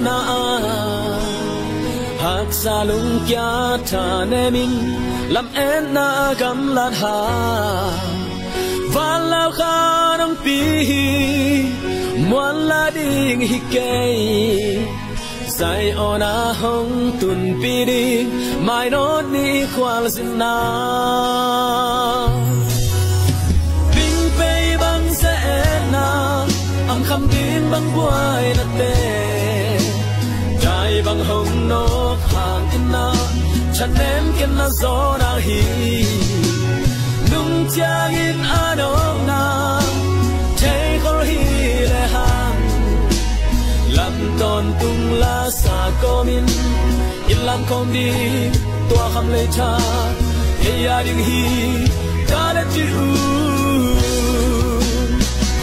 na hak sa lung kya tha ne min lam en na gam lat ha van lao kha nong pi muan la ding hi kei sai ona hong tun pi ding mai no ni khwal sin na bing pe bang se na am kham din bang buai na te dai bang hong no hang in na chan nem ken na zo na hi nung chang in anong na thấy khor hi le hang lam ton tung la sa ko min in lam kom đi tua kham le cha e ya ding hi ka le ti u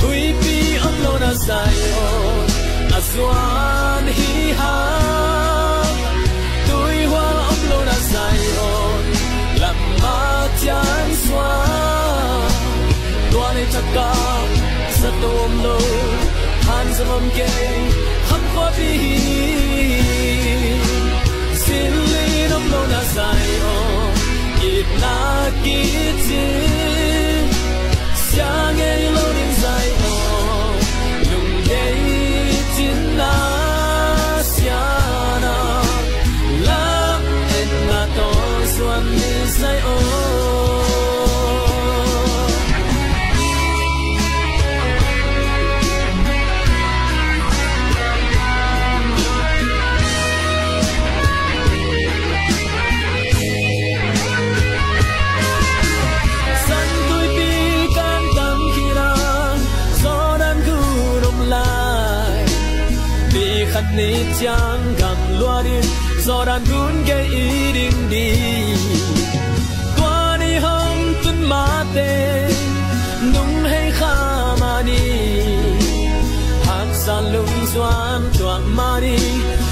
hui pi om lo na sai o aswan hi ha tui hwa om lo na sai o lam ma chan swa tua le chaka sa tom lo han sa mom ke kham ko bi sin li nom lo na sai o it na ki ti xiang e lo nin sai o lung ye tin na sia na la en na to suan ni sai o ni chẳng cầm loa đi do đàn gún gây ý định đi qua đi hông tuân má tê nung hay kha mà đi hát xa lung doan choạng mà đi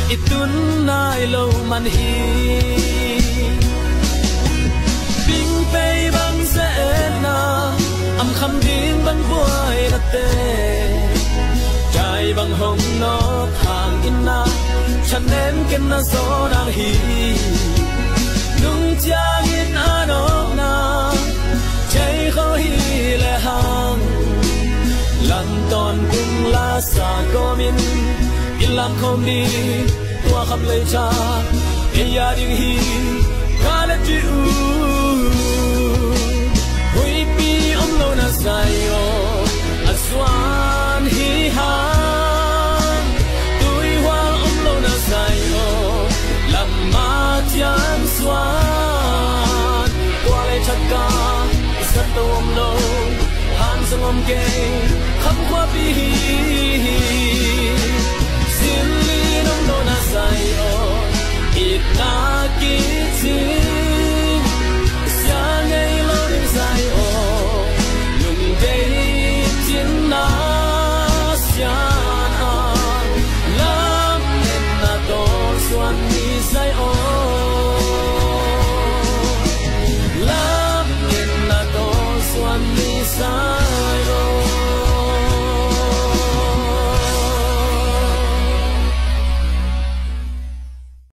ít tuân nai lâu man hi bing bay băng sẽ na âm khăm điên băng buai na tê trai băng hồng nó hàng in na chân em ken na gió đang hi nung cha in anong na cháy khó hi le hang lan ton cung la sa ko min in lam không đi tua khắp lấy cha e ya ding hi ka le ti u hui pi om lo na sai o aswan hi ha tui hoa om lo na sai o lam ma tian swan qua le chaka sa tom lo han sang om ke kham kwa pi sin li nom lo na sai o it na ki ti sang ei lo ni sai o lung dei tin na xian an lam en na to suan ni sai o